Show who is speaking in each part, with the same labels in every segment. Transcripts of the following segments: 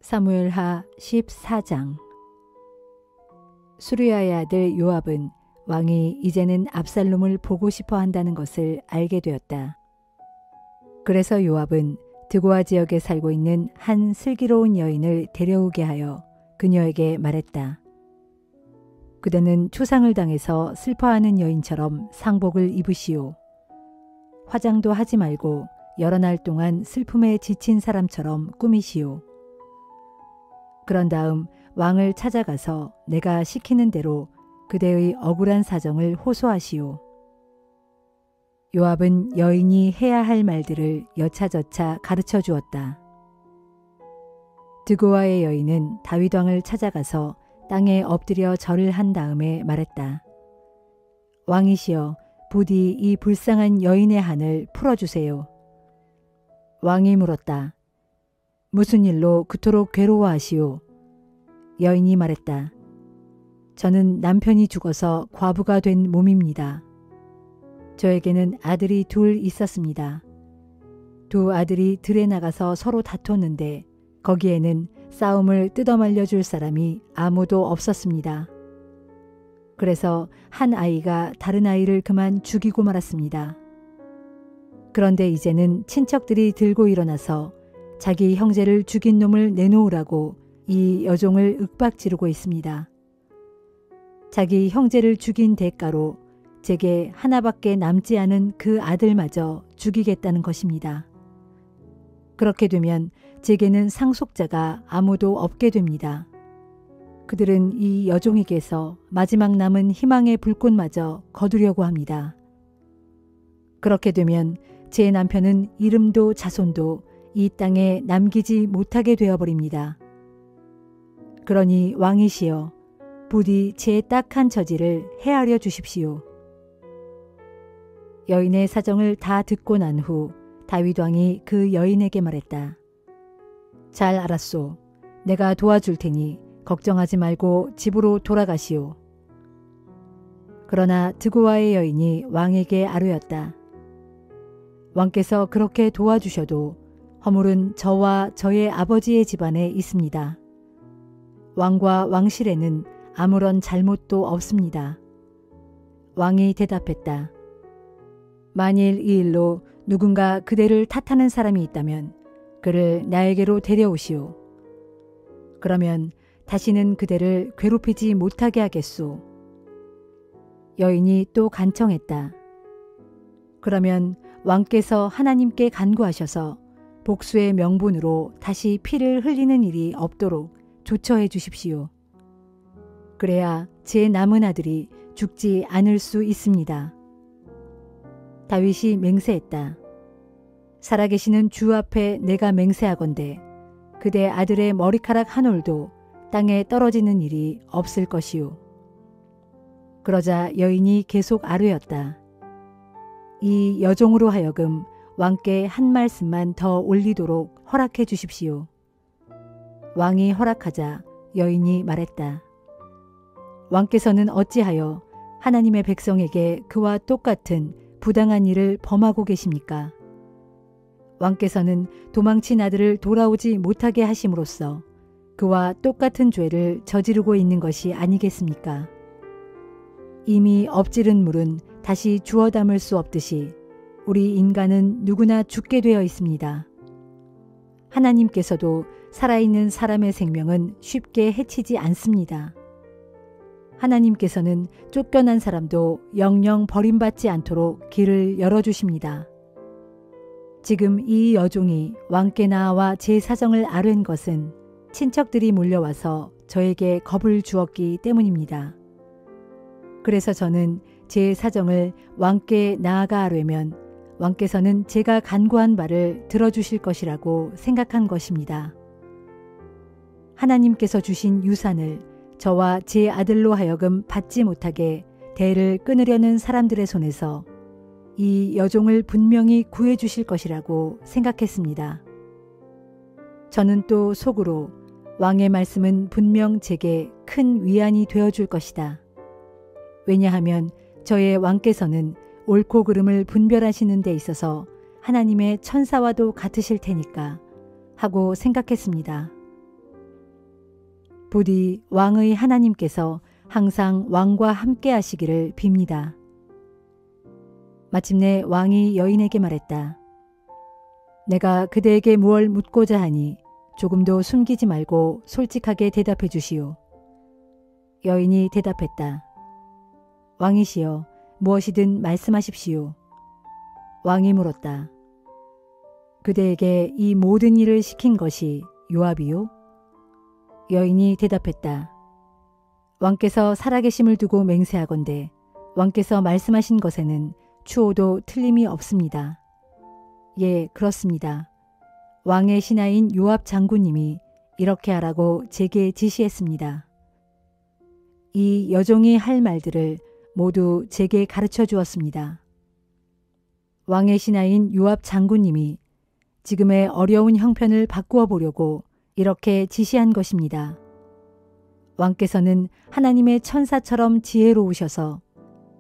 Speaker 1: 사무엘하 14장. 수르야의 아들 요압은 왕이 이제는 압살롬을 보고 싶어 한다는 것을 알게 되었다. 그래서 요압은 드고아 지역에 살고 있는 한 슬기로운 여인을 데려오게 하여 그녀에게 말했다. 그대는 초상을 당해서 슬퍼하는 여인처럼 상복을 입으시오. 화장도 하지 말고 여러 날 동안 슬픔에 지친 사람처럼 꾸미시오. 그런 다음 왕을 찾아가서 내가 시키는 대로 그대의 억울한 사정을 호소하시오. 요압은 여인이 해야 할 말들을 여차저차 가르쳐 주었다. 드고아의 여인은 다윗 왕을 찾아가서 땅에 엎드려 절을 한 다음에 말했다. 왕이시여, 부디 이 불쌍한 여인의 한을 풀어주세요. 왕이 물었다. 무슨 일로 그토록 괴로워하시오? 여인이 말했다. 저는 남편이 죽어서 과부가 된 몸입니다. 저에게는 아들이 둘 있었습니다. 두 아들이 들에 나가서 서로 다퉜는데 거기에는 싸움을 뜯어말려 줄 사람이 아무도 없었습니다. 그래서 한 아이가 다른 아이를 그만 죽이고 말았습니다. 그런데 이제는 친척들이 들고 일어나서 자기 형제를 죽인 놈을 내놓으라고 이 여종을 윽박지르고 있습니다. 자기 형제를 죽인 대가로 제게 하나밖에 남지 않은 그 아들마저 죽이겠다는 것입니다. 그렇게 되면 제게는 상속자가 아무도 없게 됩니다. 그들은 이 여종에게서 마지막 남은 희망의 불꽃마저 거두려고 합니다. 그렇게 되면 제 남편은 이름도 자손도 이 땅에 남기지 못하게 되어버립니다. 그러니 왕이시여, 부디 제 딱한 처지를 헤아려 주십시오. 여인의 사정을 다 듣고 난 후 다윗 왕이 그 여인에게 말했다. 잘 알았소. 내가 도와줄 테니 걱정하지 말고 집으로 돌아가시오. 그러나 드고아의 여인이 왕에게 아뢰었다. 왕께서 그렇게 도와주셔도 허물은 저와 저의 아버지의 집안에 있습니다. 왕과 왕실에는 아무런 잘못도 없습니다. 왕이 대답했다. 만일 이 일로 누군가 그대를 탓하는 사람이 있다면 그를 나에게로 데려오시오. 그러면 다시는 그대를 괴롭히지 못하게 하겠소. 여인이 또 간청했다. 그러면 왕께서 하나님께 간구하셔서 복수의 명분으로 다시 피를 흘리는 일이 없도록 조처해 주십시오. 그래야 제 남은 아들이 죽지 않을 수 있습니다. 다윗이 맹세했다. 살아계시는 주 앞에 내가 맹세하건대 그대 아들의 머리카락 한 올도 땅에 떨어지는 일이 없을 것이오. 그러자 여인이 계속 아뢰었다. 이 여종으로 하여금 왕께 한 말씀만 더 올리도록 허락해 주십시오. 왕이 허락하자 여인이 말했다. 왕께서는 어찌하여 하나님의 백성에게 그와 똑같은 부당한 일을 범하고 계십니까? 왕께서는 도망친 아들을 돌아오지 못하게 하심으로써 그와 똑같은 죄를 저지르고 있는 것이 아니겠습니까? 이미 엎지른 물은 다시 주워 담을 수 없듯이 우리 인간은 누구나 죽게 되어 있습니다. 하나님께서도 살아있는 사람의 생명은 쉽게 해치지 않습니다. 하나님께서는 쫓겨난 사람도 영영 버림받지 않도록 길을 열어주십니다. 지금 이 여종이 왕께 나와 제 사정을 아뢰는 것은 친척들이 몰려와서 저에게 겁을 주었기 때문입니다. 그래서 저는 제 사정을 왕께 나아가 아뢰면 왕께서는 제가 간구한 바를 들어주실 것이라고 생각한 것입니다. 하나님께서 주신 유산을 저와 제 아들로 하여금 받지 못하게 대를 끊으려는 사람들의 손에서 이 여종을 분명히 구해주실 것이라고 생각했습니다. 저는 또 속으로 왕의 말씀은 분명 제게 큰 위안이 되어줄 것이다. 왜냐하면 저의 왕께서는 옳고 그름을 분별하시는 데 있어서 하나님의 천사와도 같으실 테니까 하고 생각했습니다. 부디 왕의 하나님께서 항상 왕과 함께 하시기를 빕니다. 마침내 왕이 여인에게 말했다. 내가 그대에게 무얼 묻고자 하니 조금도 숨기지 말고 솔직하게 대답해 주시오. 여인이 대답했다. 왕이시여, 무엇이든 말씀하십시오. 왕이 물었다. 그대에게 이 모든 일을 시킨 것이 요압이요? 여인이 대답했다. 왕께서 살아계심을 두고 맹세하건대 왕께서 말씀하신 것에는 추호도 틀림이 없습니다. 예, 그렇습니다. 왕의 신하인 요압 장군님이 이렇게 하라고 제게 지시했습니다. 이 여종이 할 말들을 모두 제게 가르쳐 주었습니다. 왕의 신하인 요압 장군님이 지금의 어려운 형편을 바꾸어 보려고 이렇게 지시한 것입니다. 왕께서는 하나님의 천사처럼 지혜로우셔서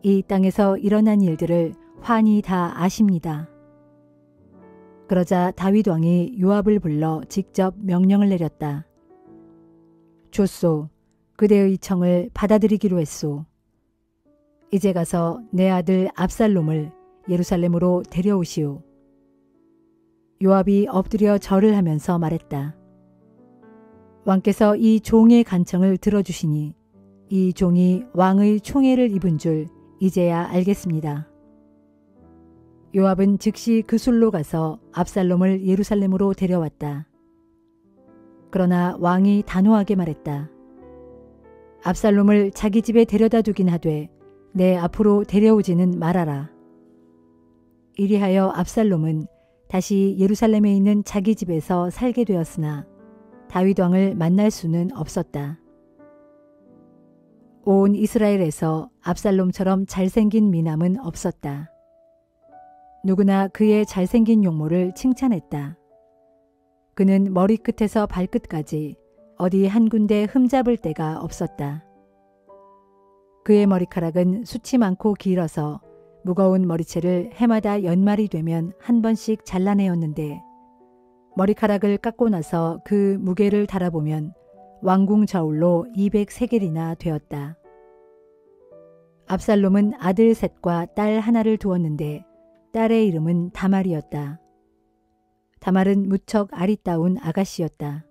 Speaker 1: 이 땅에서 일어난 일들을 환히 다 아십니다. 그러자 다윗 왕이 요압을 불러 직접 명령을 내렸다. 좋소. 그대의 청을 받아들이기로 했소. 이제 가서 내 아들 압살롬을 예루살렘으로 데려오시오. 요압이 엎드려 절을 하면서 말했다. 왕께서 이 종의 간청을 들어주시니 이 종이 왕의 총애를 입은 줄 이제야 알겠습니다. 요압은 즉시 그 술로 가서 압살롬을 예루살렘으로 데려왔다. 그러나 왕이 단호하게 말했다. 압살롬을 자기 집에 데려다 두긴 하되 내 앞으로 데려오지는 말아라. 이리하여 압살롬은 다시 예루살렘에 있는 자기 집에서 살게 되었으나 다윗 왕을 만날 수는 없었다. 온 이스라엘에서 압살롬처럼 잘생긴 미남은 없었다. 누구나 그의 잘생긴 용모를 칭찬했다. 그는 머리끝에서 발끝까지 어디 한 군데 흠잡을 데가 없었다. 그의 머리카락은 숱이 많고 길어서 무거운 머리채를 해마다 연말이 되면 한 번씩 잘라내었는데 머리카락을 깎고 나서 그 무게를 달아보면 왕궁 저울로 200세겔이나 되었다. 압살롬은 아들 셋과 딸 하나를 두었는데 딸의 이름은 다말이었다. 다말은 무척 아리따운 아가씨였다.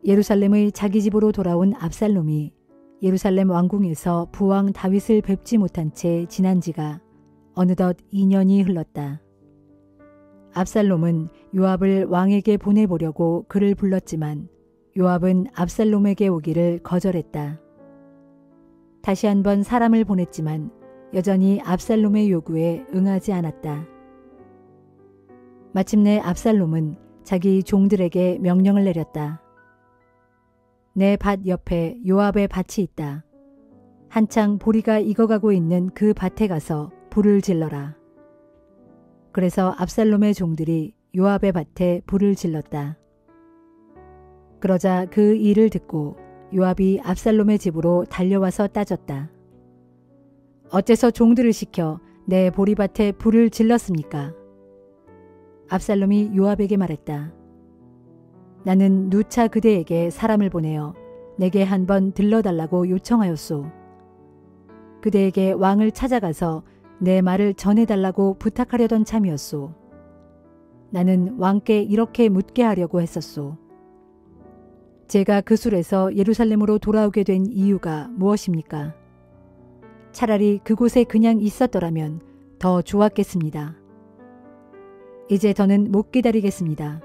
Speaker 1: 예루살렘의 자기 집으로 돌아온 압살롬이 예루살렘 왕궁에서 부왕 다윗을 뵙지 못한 채 지난 지가 어느덧 2년이 흘렀다. 압살롬은 요압을 왕에게 보내보려고 그를 불렀지만 요압은 압살롬에게 오기를 거절했다. 다시 한번 사람을 보냈지만 여전히 압살롬의 요구에 응하지 않았다. 마침내 압살롬은 자기 종들에게 명령을 내렸다. 내 밭 옆에 요압의 밭이 있다. 한창 보리가 익어가고 있는 그 밭에 가서 불을 질러라. 그래서 압살롬의 종들이 요압의 밭에 불을 질렀다. 그러자 그 일을 듣고 요압이 압살롬의 집으로 달려와서 따졌다. 어째서 종들을 시켜 내 보리밭에 불을 질렀습니까? 압살롬이 요압에게 말했다. 나는 누차 그대에게 사람을 보내어 내게 한번 들러달라고 요청하였소. 그대에게 왕을 찾아가서 내 말을 전해달라고 부탁하려던 참이었소. 나는 왕께 이렇게 묻게 하려고 했었소. 제가 그 술에서 예루살렘으로 돌아오게 된 이유가 무엇입니까? 차라리 그곳에 그냥 있었더라면 더 좋았겠습니다. 이제 더는 못 기다리겠습니다.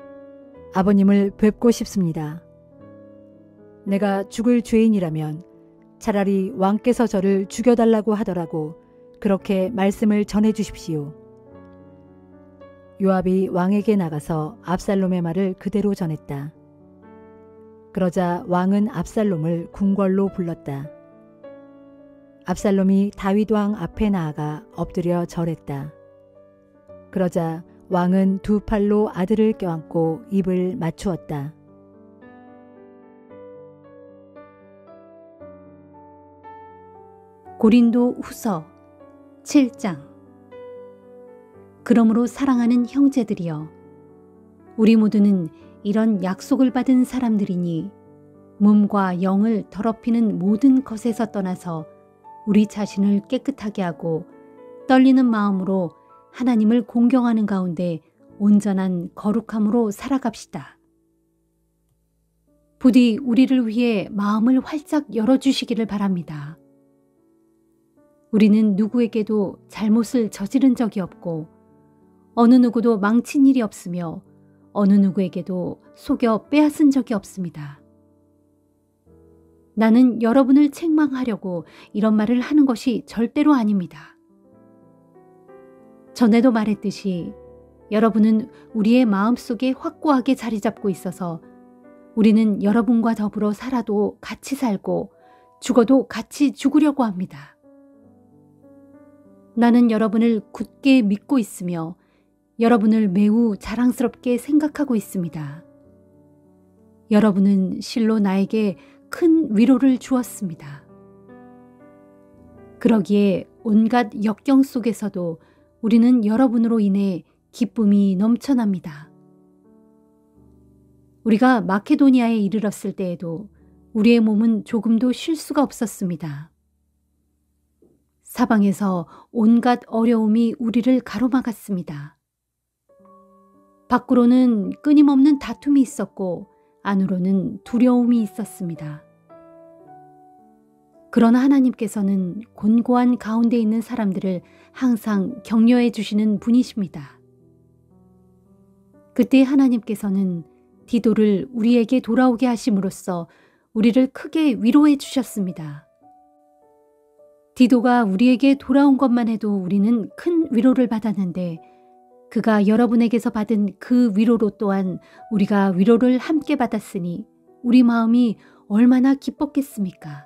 Speaker 1: 아버님을 뵙고 싶습니다. 내가 죽을 죄인이라면 차라리 왕께서 저를 죽여달라고 하더라고 그렇게 말씀을 전해 주십시오. 요압이 왕에게 나가서 압살롬의 말을 그대로 전했다. 그러자 왕은 압살롬을 궁궐로 불렀다. 압살롬이 다윗 왕 앞에 나아가 엎드려 절했다. 그러자 왕은 두 팔로 아들을 껴안고 입을 맞추었다.
Speaker 2: 고린도 후서 7장. 그러므로 사랑하는 형제들이여, 우리 모두는 이런 약속을 받은 사람들이니 몸과 영을 더럽히는 모든 것에서 떠나서 우리 자신을 깨끗하게 하고 떨리는 마음으로 하나님을 공경하는 가운데 온전한 거룩함으로 살아갑시다. 부디 우리를 위해 마음을 활짝 열어주시기를 바랍니다. 우리는 누구에게도 잘못을 저지른 적이 없고 어느 누구도 망친 일이 없으며 어느 누구에게도 속여 빼앗은 적이 없습니다. 나는 여러분을 책망하려고 이런 말을 하는 것이 절대로 아닙니다. 전에도 말했듯이 여러분은 우리의 마음속에 확고하게 자리 잡고 있어서 우리는 여러분과 더불어 살아도 같이 살고 죽어도 같이 죽으려고 합니다. 나는 여러분을 굳게 믿고 있으며 여러분을 매우 자랑스럽게 생각하고 있습니다. 여러분은 실로 나에게 큰 위로를 주었습니다. 그러기에 온갖 역경 속에서도 우리는 여러분으로 인해 기쁨이 넘쳐납니다. 우리가 마케도니아에 이르렀을 때에도 우리의 몸은 조금도 쉴 수가 없었습니다. 사방에서 온갖 어려움이 우리를 가로막았습니다. 밖으로는 끊임없는 다툼이 있었고 안으로는 두려움이 있었습니다. 그러나 하나님께서는 곤고한 가운데 있는 사람들을 항상 격려해 주시는 분이십니다. 그때 하나님께서는 디도를 우리에게 돌아오게 하심으로써 우리를 크게 위로해 주셨습니다. 디도가 우리에게 돌아온 것만 해도 우리는 큰 위로를 받았는데 그가 여러분에게서 받은 그 위로로 또한 우리가 위로를 함께 받았으니 우리 마음이 얼마나 기뻤겠습니까?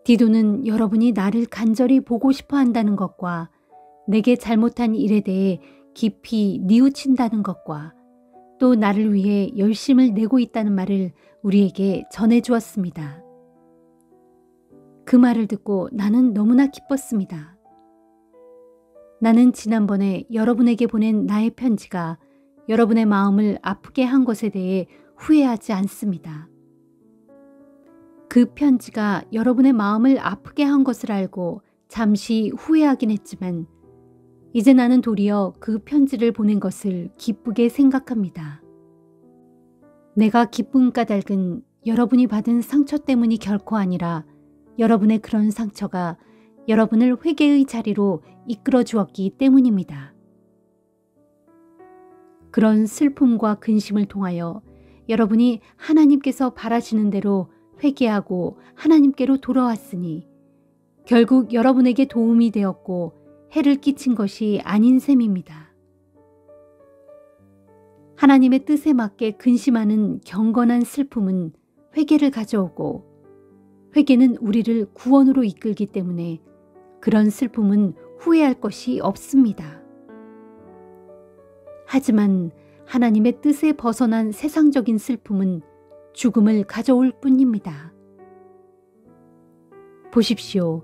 Speaker 2: 디도는 여러분이 나를 간절히 보고 싶어 한다는 것과 내게 잘못한 일에 대해 깊이 뉘우친다는 것과 또 나를 위해 열심을 내고 있다는 말을 우리에게 전해 주었습니다. 그 말을 듣고 나는 너무나 기뻤습니다. 나는 지난번에 여러분에게 보낸 나의 편지가 여러분의 마음을 아프게 한 것에 대해 후회하지 않습니다. 그 편지가 여러분의 마음을 아프게 한 것을 알고 잠시 후회하긴 했지만 이제 나는 도리어 그 편지를 보낸 것을 기쁘게 생각합니다. 내가 기쁜 까닭은 여러분이 받은 상처 때문이 결코 아니라 여러분의 그런 상처가 여러분을 회개의 자리로 이끌어 주었기 때문입니다. 그런 슬픔과 근심을 통하여 여러분이 하나님께서 바라시는 대로 회개하고 하나님께로 돌아왔으니 결국 여러분에게 도움이 되었고 해를 끼친 것이 아닌 셈입니다. 하나님의 뜻에 맞게 근심하는 경건한 슬픔은 회개를 가져오고 회개는 우리를 구원으로 이끌기 때문에 그런 슬픔은 후회할 것이 없습니다. 하지만 하나님의 뜻에 벗어난 세상적인 슬픔은 죽음을 가져올 뿐입니다. 보십시오.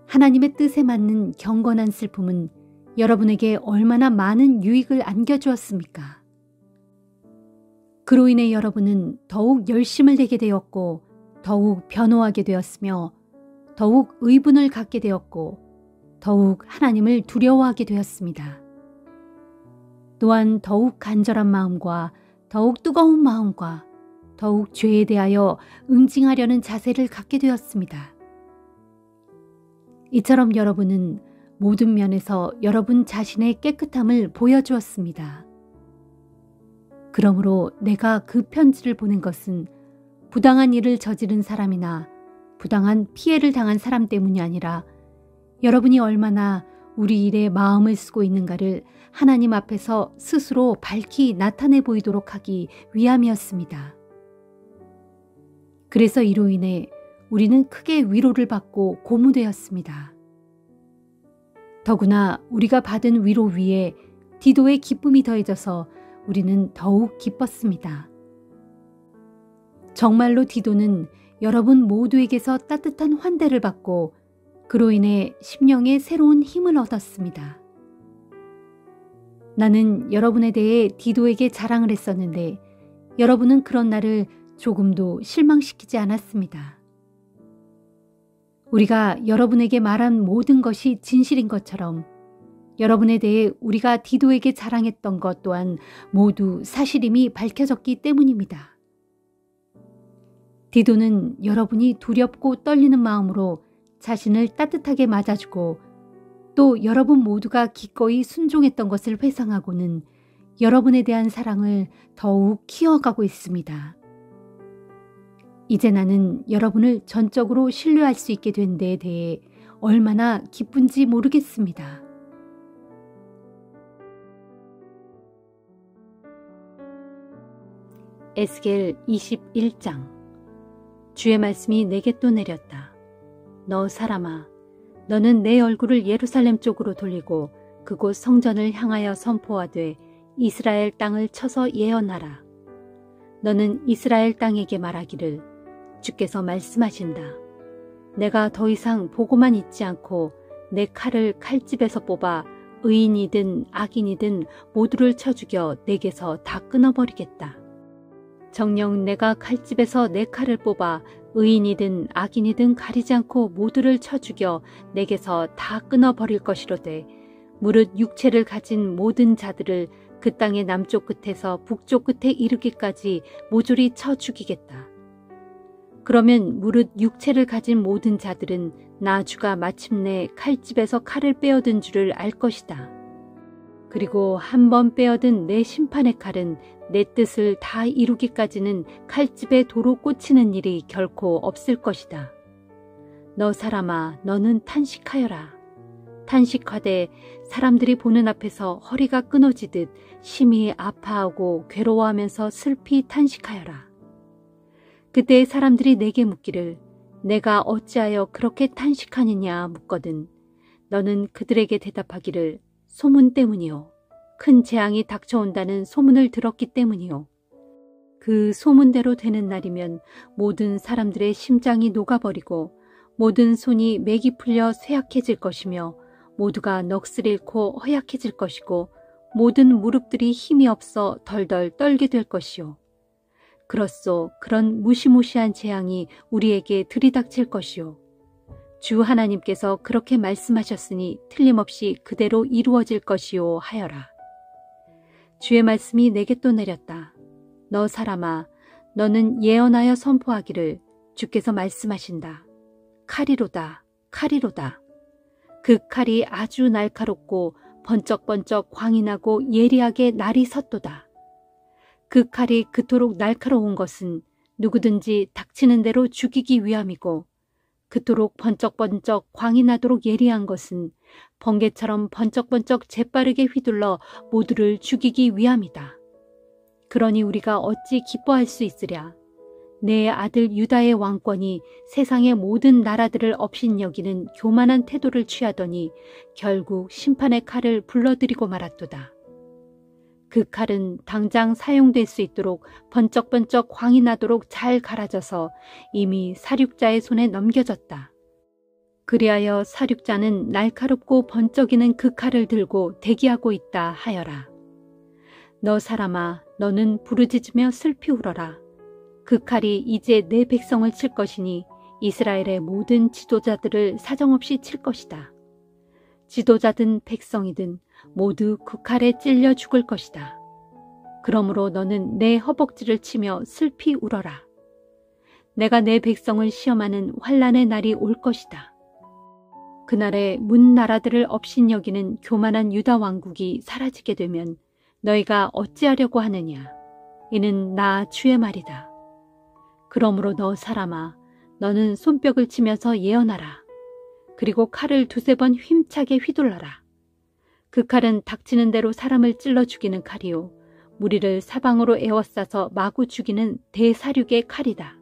Speaker 2: 하나님의 뜻에 맞는 경건한 슬픔은 여러분에게 얼마나 많은 유익을 안겨주었습니까? 그로 인해 여러분은 더욱 열심을 내게 되었고 더욱 변호하게 되었으며 더욱 의분을 갖게 되었고 더욱 하나님을 두려워하게 되었습니다. 또한 더욱 간절한 마음과 더욱 뜨거운 마음과 더욱 죄에 대하여 응징하려는 자세를 갖게 되었습니다. 이처럼 여러분은 모든 면에서 여러분 자신의 깨끗함을 보여주었습니다. 그러므로 내가 그 편지를 보낸 것은 부당한 일을 저지른 사람이나 부당한 피해를 당한 사람 때문이 아니라 여러분이 얼마나 우리 일에 마음을 쓰고 있는가를 하나님 앞에서 스스로 밝히 나타내 보이도록 하기 위함이었습니다. 그래서 이로 인해 우리는 크게 위로를 받고 고무되었습니다. 더구나 우리가 받은 위로 위에 디도의 기쁨이 더해져서 우리는 더욱 기뻤습니다. 정말로 디도는 여러분 모두에게서 따뜻한 환대를 받고 그로 인해 심령에 새로운 힘을 얻었습니다. 나는 여러분에 대해 디도에게 자랑을 했었는데 여러분은 그런 나를 조금도 실망시키지 않았습니다. 우리가 여러분에게 말한 모든 것이 진실인 것처럼 여러분에 대해 우리가 디도에게 자랑했던 것 또한 모두 사실임이 밝혀졌기 때문입니다. 디도는 여러분이 두렵고 떨리는 마음으로 자신을 따뜻하게 맞아주고 또 여러분 모두가 기꺼이 순종했던 것을 회상하고는 여러분에 대한 사랑을 더욱 키워가고 있습니다. 이제 나는 여러분을 전적으로 신뢰할 수 있게 된 데에 대해 얼마나 기쁜지 모르겠습니다. 에스겔 21장. 주의 말씀이 내게 또 내렸다. 너 사람아, 너는 내 얼굴을 예루살렘 쪽으로 돌리고 그곳 성전을 향하여 선포하되 이스라엘 땅을 쳐서 예언하라. 너는 이스라엘 땅에게 말하기를 주께서 말씀하신다. 내가 더 이상 보고만 있지 않고 내 칼을 칼집에서 뽑아 의인이든 악인이든 모두를 쳐 죽여 내게서 다 끊어버리겠다. 정녕 내가 칼집에서 내 칼을 뽑아 의인이든 악인이든 가리지 않고 모두를 쳐 죽여 내게서 다 끊어버릴 것이로되 무릇 육체를 가진 모든 자들을 그 땅의 남쪽 끝에서 북쪽 끝에 이르기까지 모조리 쳐 죽이겠다. 그러면 무릇 육체를 가진 모든 자들은 나 주가 마침내 칼집에서 칼을 빼어든 줄을 알 것이다. 그리고 한 번 빼어든 내 심판의 칼은 내 뜻을 다 이루기까지는 칼집에 도로 꽂히는 일이 결코 없을 것이다. 너 사람아, 너는 탄식하여라. 탄식하되 사람들이 보는 앞에서 허리가 끊어지듯 심히 아파하고 괴로워하면서 슬피 탄식하여라. 그때 사람들이 내게 묻기를 내가 어찌하여 그렇게 탄식하느냐 묻거든 너는 그들에게 대답하기를 소문 때문이요. 큰 재앙이 닥쳐온다는 소문을 들었기 때문이요. 그 소문대로 되는 날이면 모든 사람들의 심장이 녹아버리고 모든 손이 맥이 풀려 쇠약해질 것이며 모두가 넋을 잃고 허약해질 것이고 모든 무릎들이 힘이 없어 덜덜 떨게 될 것이요. 그렇소, 그런 무시무시한 재앙이 우리에게 들이닥칠 것이요. 주 하나님께서 그렇게 말씀하셨으니 틀림없이 그대로 이루어질 것이요 하여라. 주의 말씀이 내게 또 내렸다. 너 사람아, 너는 예언하여 선포하기를 주께서 말씀하신다. 칼이로다, 칼이로다. 그 칼이 아주 날카롭고 번쩍번쩍 광이 나고 예리하게 날이 섰도다. 그 칼이 그토록 날카로운 것은 누구든지 닥치는 대로 죽이기 위함이고 그토록 번쩍번쩍 광이 나도록 예리한 것은 번개처럼 번쩍번쩍 재빠르게 휘둘러 모두를 죽이기 위함이다. 그러니 우리가 어찌 기뻐할 수 있으랴. 내 아들 유다의 왕권이 세상의 모든 나라들을 업신여기는 교만한 태도를 취하더니 결국 심판의 칼을 불러들이고 말았도다. 그 칼은 당장 사용될 수 있도록 번쩍번쩍 광이 나도록 잘 갈아져서 이미 사륙자의 손에 넘겨졌다. 그리하여 사륙자는 날카롭고 번쩍이는 그 칼을 들고 대기하고 있다 하여라. 너 사람아, 너는 부르짖으며 슬피 울어라. 그 칼이 이제 내 백성을 칠 것이니 이스라엘의 모든 지도자들을 사정없이 칠 것이다. 지도자든 백성이든 모두 그 칼에 찔려 죽을 것이다. 그러므로 너는 내 허벅지를 치며 슬피 울어라. 내가 내 백성을 시험하는 환난의 날이 올 것이다. 그날에 문 나라들을 업신여기는 교만한 유다 왕국이 사라지게 되면 너희가 어찌하려고 하느냐. 이는 나 주의 말이다. 그러므로 너 사람아, 너는 손뼉을 치면서 예언하라. 그리고 칼을 두세 번 힘차게 휘둘러라. 그 칼은 닥치는 대로 사람을 찔러 죽이는 칼이요. 무리를 사방으로 에워싸서 마구 죽이는 대사륙의 칼이다.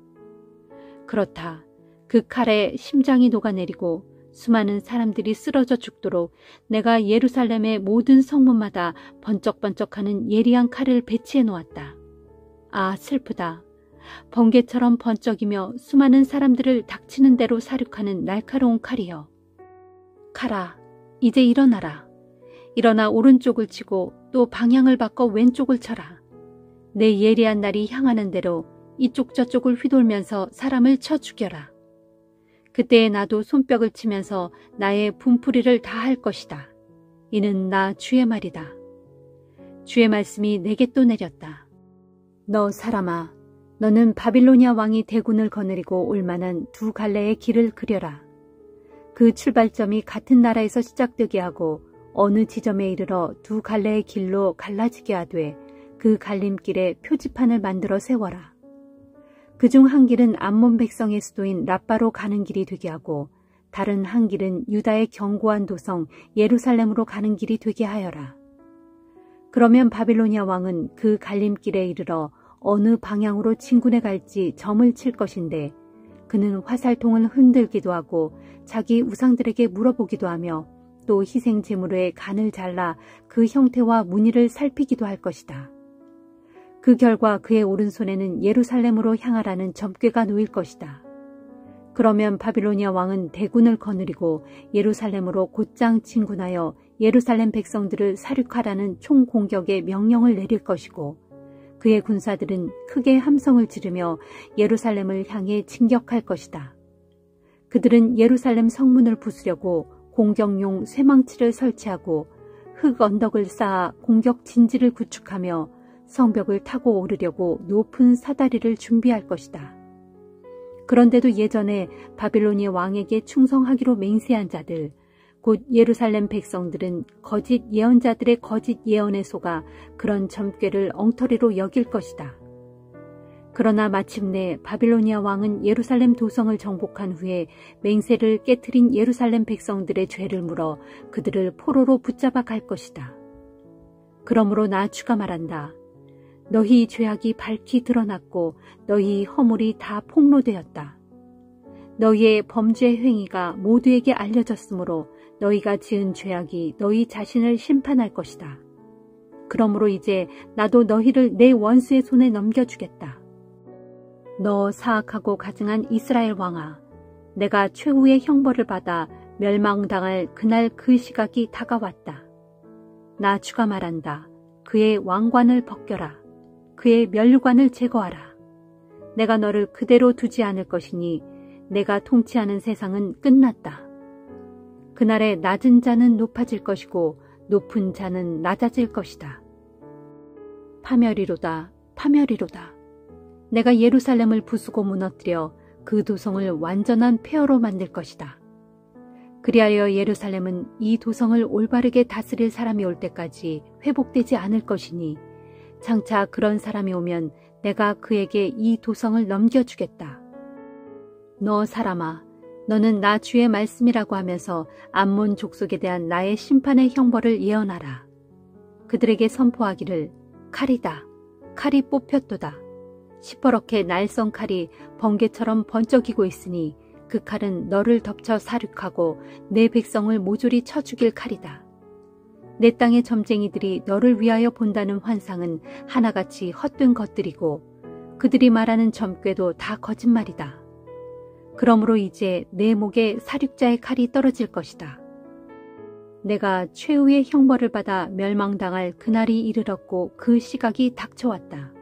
Speaker 2: 그렇다. 그 칼에 심장이 녹아내리고 수많은 사람들이 쓰러져 죽도록 내가 예루살렘의 모든 성문마다 번쩍번쩍하는 예리한 칼을 배치해 놓았다. 아, 슬프다. 번개처럼 번쩍이며 수많은 사람들을 닥치는 대로 사륙하는 날카로운 칼이여. 칼아, 이제 일어나라. 일어나 오른쪽을 치고 또 방향을 바꿔 왼쪽을 쳐라. 내 예리한 날이 향하는 대로 이쪽 저쪽을 휘돌면서 사람을 쳐 죽여라. 그때에 나도 손뼉을 치면서 나의 분풀이를 다할 것이다. 이는 나 주의 말이다. 주의 말씀이 내게 또 내렸다. 너 사람아, 너는 바빌로니아 왕이 대군을 거느리고 올 만한 두 갈래의 길을 그려라. 그 출발점이 같은 나라에서 시작되게 하고 어느 지점에 이르러 두 갈래의 길로 갈라지게 하되 그 갈림길에 표지판을 만들어 세워라. 그중 한 길은 암몬 백성의 수도인 라빠로 가는 길이 되게 하고 다른 한 길은 유다의 견고한 도성 예루살렘으로 가는 길이 되게 하여라. 그러면 바빌로니아 왕은 그 갈림길에 이르러 어느 방향으로 진군해 갈지 점을 칠 것인데 그는 화살통을 흔들기도 하고 자기 우상들에게 물어보기도 하며 또 희생 제물의 간을 잘라 그 형태와 무늬를 살피기도 할 것이다. 그 결과 그의 오른손에는 예루살렘으로 향하라는 점괘가 놓일 것이다. 그러면 바빌로니아 왕은 대군을 거느리고 예루살렘으로 곧장 진군하여 예루살렘 백성들을 사륙하라는 총공격의 명령을 내릴 것이고 그의 군사들은 크게 함성을 지르며 예루살렘을 향해 진격할 것이다. 그들은 예루살렘 성문을 부수려고 공격용 쇠망치를 설치하고 흙 언덕을 쌓아 공격 진지를 구축하며 성벽을 타고 오르려고 높은 사다리를 준비할 것이다. 그런데도 예전에 바빌로니아 왕에게 충성하기로 맹세한 자들, 곧 예루살렘 백성들은 거짓 예언자들의 거짓 예언에 속아 그런 점괘를 엉터리로 여길 것이다. 그러나 마침내 바빌로니아 왕은 예루살렘 도성을 정복한 후에 맹세를 깨트린 예루살렘 백성들의 죄를 물어 그들을 포로로 붙잡아 갈 것이다. 그러므로 나 주가 말한다. 너희 죄악이 밝히 드러났고 너희 허물이 다 폭로되었다. 너희의 범죄 행위가 모두에게 알려졌으므로 너희가 지은 죄악이 너희 자신을 심판할 것이다. 그러므로 이제 나도 너희를 내 원수의 손에 넘겨주겠다. 너 사악하고 가증한 이스라엘 왕아, 내가 최후의 형벌을 받아 멸망당할 그날 그 시각이 다가왔다. 나 주가 말한다. 그의 왕관을 벗겨라. 그의 면류관을 제거하라. 내가 너를 그대로 두지 않을 것이니 내가 통치하는 세상은 끝났다. 그날에 낮은 자는 높아질 것이고 높은 자는 낮아질 것이다. 파멸이로다, 파멸이로다. 내가 예루살렘을 부수고 무너뜨려 그 도성을 완전한 폐허로 만들 것이다. 그리하여 예루살렘은 이 도성을 올바르게 다스릴 사람이 올 때까지 회복되지 않을 것이니 장차 그런 사람이 오면 내가 그에게 이 도성을 넘겨주겠다. 너 사람아, 너는 나 주의 말씀이라고 하면서 암몬 족속에 대한 나의 심판의 형벌을 예언하라. 그들에게 선포하기를 칼이다. 칼이 뽑혔도다. 시퍼렇게 날선 칼이 번개처럼 번쩍이고 있으니 그 칼은 너를 덮쳐 사륙하고 내 백성을 모조리 쳐 죽일 칼이다. 내 땅의 점쟁이들이 너를 위하여 본다는 환상은 하나같이 헛된 것들이고 그들이 말하는 점괘도 다 거짓말이다. 그러므로 이제 내 목에 사륙자의 칼이 떨어질 것이다. 내가 최후의 형벌을 받아 멸망당할 그날이 이르렀고 그 시각이 닥쳐왔다.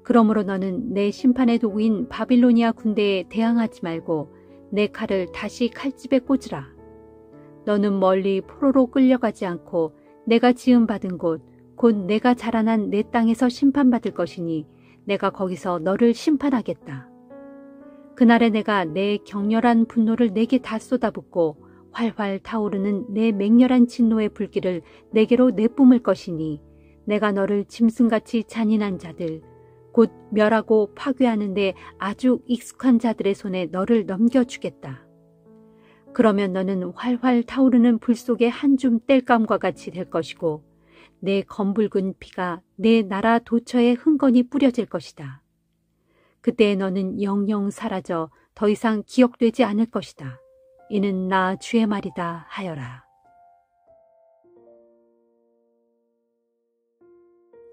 Speaker 2: 그러므로 너는 내 심판의 도구인 바빌로니아 군대에 대항하지 말고 내 칼을 다시 칼집에 꽂으라. 너는 멀리 포로로 끌려가지 않고 내가 지음받은 곳, 곧 내가 자라난 내 땅에서 심판받을 것이니 내가 거기서 너를 심판하겠다. 그날에 내가 내 격렬한 분노를 내게 다 쏟아붓고 활활 타오르는 내 맹렬한 진노의 불길을 내게로 내뿜을 것이니 내가 너를 짐승같이 잔인한 자들, 곧 멸하고 파괴하는 데 아주 익숙한 자들의 손에 너를 넘겨주겠다. 그러면 너는 활활 타오르는 불 속의 한 줌 땔감과 같이 될 것이고 내 검붉은 피가 내 나라 도처에 흥건히 뿌려질 것이다. 그때 너는 영영 사라져 더 이상 기억되지 않을 것이다. 이는 나 주의 말이다 하여라.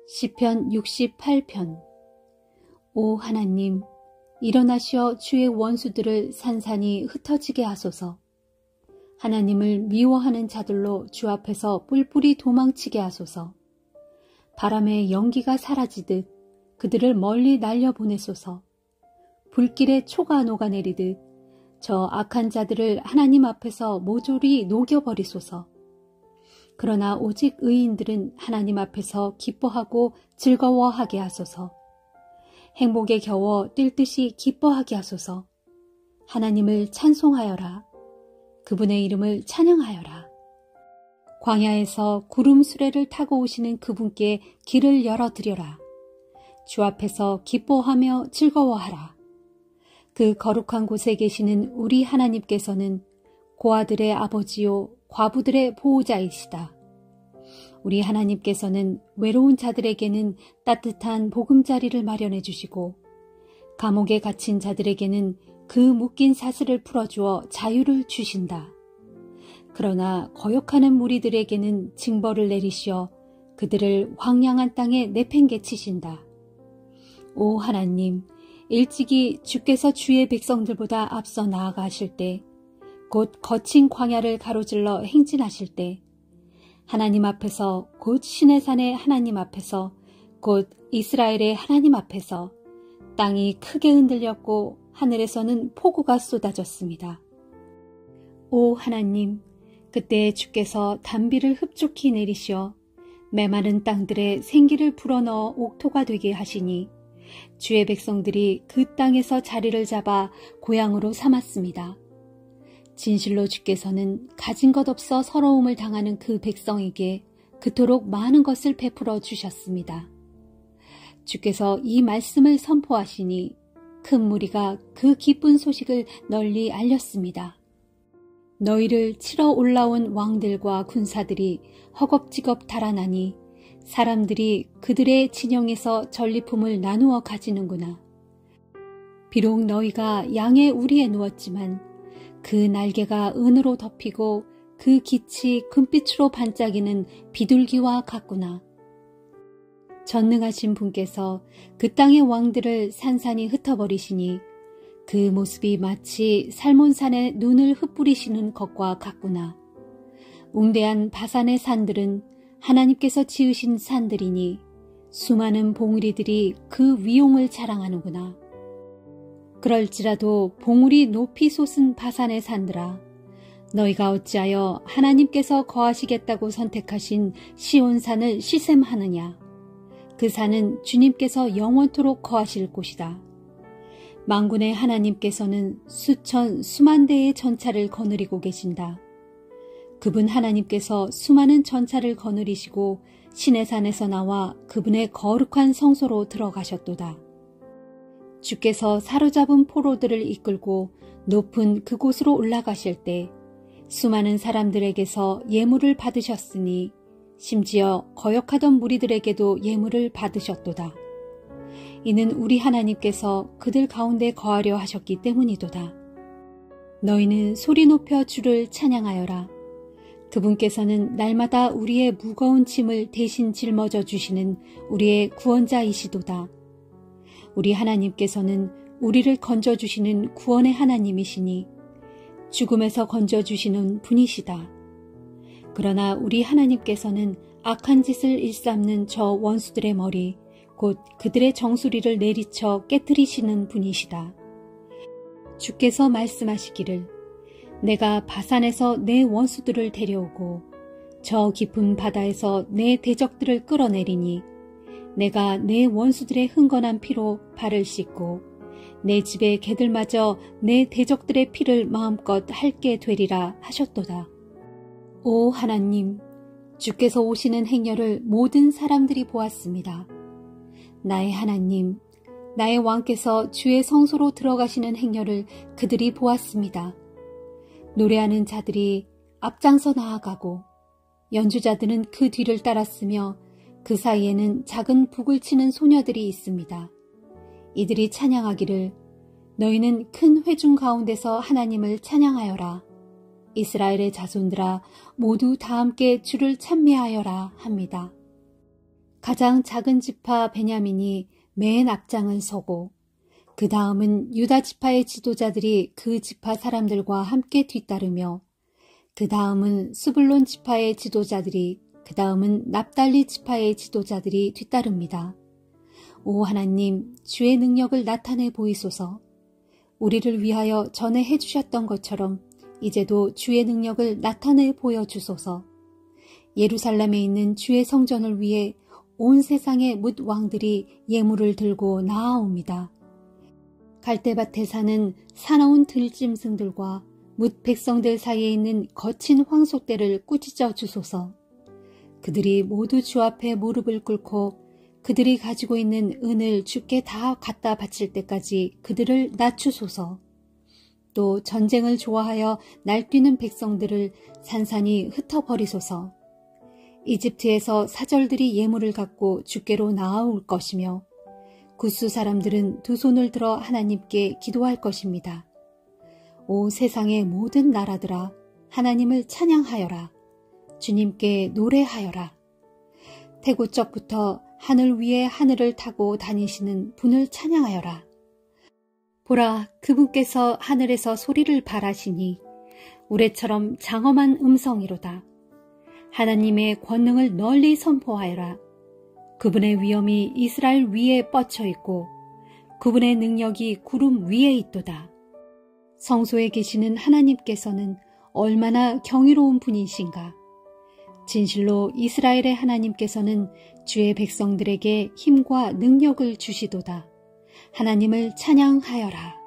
Speaker 2: 시편 68편. 오 하나님, 일어나시어 주의 원수들을 산산이 흩어지게 하소서. 하나님을 미워하는 자들로 주 앞에서 뿔뿔이 도망치게 하소서. 바람에 연기가 사라지듯 그들을 멀리 날려보내소서. 불길에 초가 녹아내리듯 저 악한 자들을 하나님 앞에서 모조리 녹여버리소서. 그러나 오직 의인들은 하나님 앞에서 기뻐하고 즐거워하게 하소서. 행복에 겨워 뛸 듯이 기뻐하게 하소서. 하나님을 찬송하여라. 그분의 이름을 찬양하여라. 광야에서 구름 수레를 타고 오시는 그분께 길을 열어드려라. 주 앞에서 기뻐하며 즐거워하라. 그 거룩한 곳에 계시는 우리 하나님께서는 고아들의 아버지요 과부들의 보호자이시다. 우리 하나님께서는 외로운 자들에게는 따뜻한 보금자리를 마련해 주시고 감옥에 갇힌 자들에게는 그 묶인 사슬을 풀어주어 자유를 주신다. 그러나 거역하는 무리들에게는 징벌을 내리시어 그들을 황량한 땅에 내팽개치신다. 오 하나님, 일찍이 주께서 주의 백성들보다 앞서 나아가실 때, 곧 거친 광야를 가로질러 행진하실 때, 하나님 앞에서 곧 시내산의 하나님 앞에서 곧 이스라엘의 하나님 앞에서 땅이 크게 흔들렸고 하늘에서는 폭우가 쏟아졌습니다. 오 하나님, 그때 주께서 단비를 흡족히 내리시어 메마른 땅들에 생기를 불어넣어 옥토가 되게 하시니 주의 백성들이 그 땅에서 자리를 잡아 고향으로 삼았습니다. 진실로 주께서는 가진 것 없어 서러움을 당하는 그 백성에게 그토록 많은 것을 베풀어 주셨습니다. 주께서 이 말씀을 선포하시니 큰 무리가 그 기쁜 소식을 널리 알렸습니다. 너희를 치러 올라온 왕들과 군사들이 허겁지겁 달아나니 사람들이 그들의 진영에서 전리품을 나누어 가지는구나. 비록 너희가 양의 우리에 누웠지만 그 날개가 은으로 덮이고 그 깃이 금빛으로 반짝이는 비둘기와 같구나. 전능하신 분께서 그 땅의 왕들을 산산이 흩어버리시니 그 모습이 마치 살몬산에 눈을 흩뿌리시는 것과 같구나. 웅대한 바산의 산들은 하나님께서 지으신 산들이니 수많은 봉우리들이 그 위용을 자랑하는구나. 그럴지라도 봉우리 높이 솟은 바산의 산들아, 너희가 어찌하여 하나님께서 거하시겠다고 선택하신 시온산을 시샘하느냐. 그 산은 주님께서 영원토록 거하실 곳이다. 만군의 하나님께서는 수천 수만 대의 전차를 거느리고 계신다. 그분 하나님께서 수많은 전차를 거느리시고 시내산에서 나와 그분의 거룩한 성소로 들어가셨도다. 주께서 사로잡은 포로들을 이끌고 높은 그곳으로 올라가실 때 수많은 사람들에게서 예물을 받으셨으니 심지어 거역하던 무리들에게도 예물을 받으셨도다. 이는 우리 하나님께서 그들 가운데 거하려 하셨기 때문이도다. 너희는 소리 높여 주를 찬양하여라. 그분께서는 날마다 우리의 무거운 짐을 대신 짊어져 주시는 우리의 구원자이시도다. 우리 하나님께서는 우리를 건져주시는 구원의 하나님이시니 죽음에서 건져주시는 분이시다. 그러나 우리 하나님께서는 악한 짓을 일삼는 저 원수들의 머리, 곧 그들의 정수리를 내리쳐 깨뜨리시는 분이시다. 주께서 말씀하시기를 내가 바산에서 내 원수들을 데려오고 저 깊은 바다에서 내 대적들을 끌어내리니 내가 내 원수들의 흥건한 피로 발을 씻고 내 집의 개들마저 내 대적들의 피를 마음껏 핥게 되리라 하셨도다. 오 하나님, 주께서 오시는 행렬을 모든 사람들이 보았습니다. 나의 하나님, 나의 왕께서 주의 성소로 들어가시는 행렬을 그들이 보았습니다. 노래하는 자들이 앞장서 나아가고 연주자들은 그 뒤를 따랐으며 그 사이에는 작은 북을 치는 소녀들이 있습니다. 이들이 찬양하기를 너희는 큰 회중 가운데서 하나님을 찬양하여라. 이스라엘의 자손들아 모두 다 함께 주를 찬미하여라 합니다. 가장 작은 지파 베냐민이 맨 앞장을 서고 그 다음은 유다 지파의 지도자들이 그 지파 사람들과 함께 뒤따르며 그 다음은 스불론 지파의 지도자들이 그 다음은 납달리 지파의 지도자들이 뒤따릅니다. 오 하나님, 주의 능력을 나타내 보이소서. 우리를 위하여 전에 해주셨던 것처럼 이제도 주의 능력을 나타내 보여주소서. 예루살렘에 있는 주의 성전을 위해 온 세상의 뭇 왕들이 예물을 들고 나아옵니다. 갈대밭에 사는 사나운 들짐승들과 뭇 백성들 사이에 있는 거친 황소떼를 꾸짖어 주소서. 그들이 모두 주 앞에 무릎을 꿇고 그들이 가지고 있는 은을 주께 다 갖다 바칠 때까지 그들을 낮추소서. 또 전쟁을 좋아하여 날뛰는 백성들을 산산이 흩어버리소서. 이집트에서 사절들이 예물을 갖고 주께로 나아올 것이며 구스 사람들은 두 손을 들어 하나님께 기도할 것입니다. 오 세상의 모든 나라들아, 하나님을 찬양하여라. 주님께 노래하여라. 태고적부터 하늘 위에 하늘을 타고 다니시는 분을 찬양하여라. 보라, 그분께서 하늘에서 소리를 발하시니 우레처럼 장엄한 음성이로다. 하나님의 권능을 널리 선포하여라. 그분의 위엄이 이스라엘 위에 뻗쳐 있고 그분의 능력이 구름 위에 있도다. 성소에 계시는 하나님께서는 얼마나 경이로운 분이신가. 진실로 이스라엘의 하나님께서는 주의 백성들에게 힘과 능력을 주시도다. 하나님을 찬양하여라.